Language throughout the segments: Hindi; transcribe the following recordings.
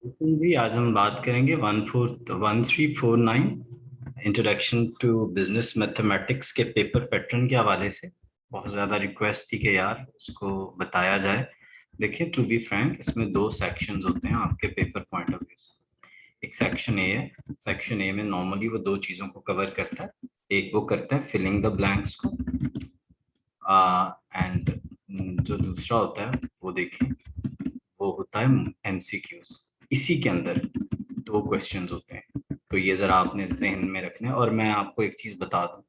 जी, आज हम बात करेंगे 1349 इंट्रोडक्शन टू बिजनेस मैथमेटिक्स के पेपर पैटर्न के हवाले से। बहुत ज़्यादा रिक्वेस्ट थी कि यार इसको बताया जाए। देखिए, टू बी फ्रैंक, इसमें दो सेक्शंस होते हैं आपके पेपर पॉइंट ऑफ व्यू से। एक सेक्शन ए है। सेक्शन ए में नॉर्मली वो दो चीज़ों को कवर करता है। एक वो करता है फिलिंग द ब्लैंक्स को, एंड जो दूसरा होता है वो देखें, वो होता है एमसीक्यूज। इसी के अंदर दो क्वेश्चंस होते हैं, तो ये जरा आपने जहन में रखना है। और मैं आपको एक चीज बता दूं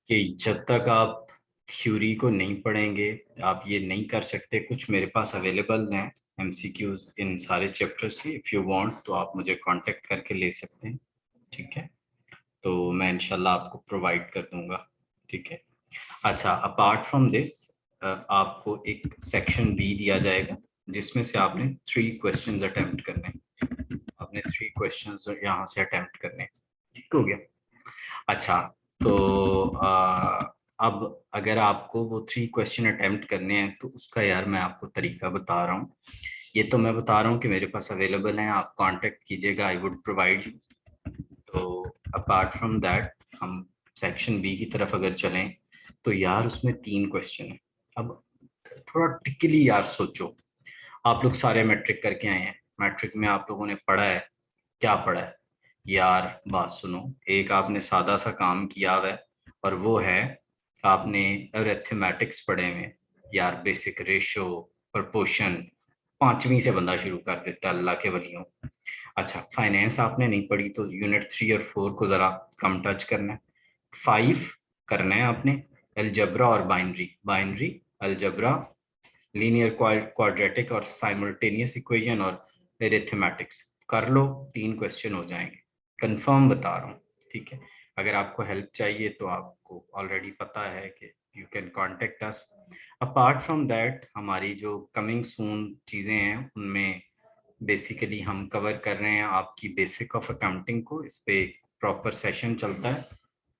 कि जब तक आप थ्योरी को नहीं पढ़ेंगे, आप ये नहीं कर सकते। कुछ मेरे पास अवेलेबल हैं एमसीक्यूज इन सारे चैप्टर्स की। इफ यू वांट तो आप मुझे कांटेक्ट करके ले सकते हैं, ठीक है? तो मैं इंशाल्लाह आपको प्रोवाइड कर दूंगा, ठीक है? अच्छा, अपार्ट फ्रॉम दिस आपको एक सेक्शन बी दिया जाएगा जिसमें से आपने 3 क्वेश्चंस अटेम्प्ट करने हैं। आपने 3 क्वेश्चंस यहाँ से अटेम्प्ट करने हैं। ठीक हो गया? अच्छा, तो अब अगर आपको वो 3 क्वेश्चन अटेम्प्ट करने हैं तो उसका यार मैं आपको तरीका बता रहा हूँ। ये तो मैं बता रहा हूँ कि मेरे पास अवेलेबल है, आप कांटेक्ट कीजिएगा, आई वुड प्रोवाइड यू। तो अपार्ट फ्रॉम दैट, हम सेक्शन बी की तरफ अगर चलें तो यार उसमें 3 क्वेश्चन है। अब थोड़ा टिकली यार सोचो। आप लोग सारे मैट्रिक करके आए हैं। मैट्रिक में आप लोगों ने पढ़ा है, क्या पढ़ा है? यार बात सुनो, एक आपने सादा सा काम किया हुआ है, और वो है आपने अरिथमेटिक्स पढ़े हुए हैं। यार बेसिक रेशो, प्रोपोर्शन, 5वीं से बंदा शुरू कर देता है अल्लाह के वलियों। अच्छा, फाइनेंस आपने नहीं पढ़ी तो यूनिट 3 और 4 को जरा कम टच करना है। 5 करना है आपने अलजबरा और binary. Binary, algebra, linear quadratic और साइमल्टेनियस इक्वेशन और अरिथमेटिक्स कर लो। 3 क्वेश्चन हो जाएंगे, कंफर्म बता रहा हूँ, ठीक है? अगर आपको हेल्प चाहिए तो आपको ऑलरेडी पता है कि you can contact us. Apart from that, हमारी जो कमिंग सून चीज़ें हैं उनमें बेसिकली हम कवर कर रहे हैं आपकी बेसिक ऑफ अकाउंटिंग को। इस पे प्रॉपर सेशन चलता है।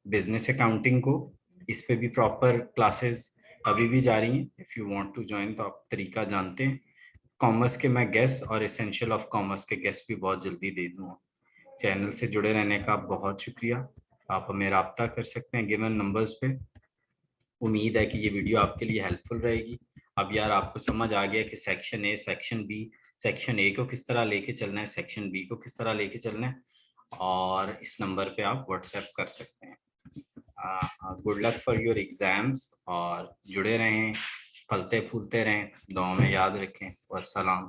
बिजनेस अकाउंटिंग को, इस पे भी प्रॉपर क्लासेस अभी भी जारी हैं। If you want to join तो आप तरीका जानते हैं। कॉमर्स के मैं गेस्ट और एसेंशियल ऑफ कॉमर्स के गेस्ट भी बहुत जल्दी दे दूंगा। चैनल से जुड़े रहने का बहुत शुक्रिया। आप हमें राब्ता कर सकते हैं गिवन नंबर्स पे। उम्मीद है कि ये वीडियो आपके लिए हेल्पफुल रहेगी। अब यार आपको समझ आ गया कि section A, section B, section A को किस तरह लेके चलना है, सेक्शन बी को किस तरह लेके चलना है। और इस नंबर पे आप व्हाट्सएप कर सकते हैं। Good luck for your exams, और जुड़े रहें, फलते फूलते रहें, दुआ में याद रखें। वस्सलाम।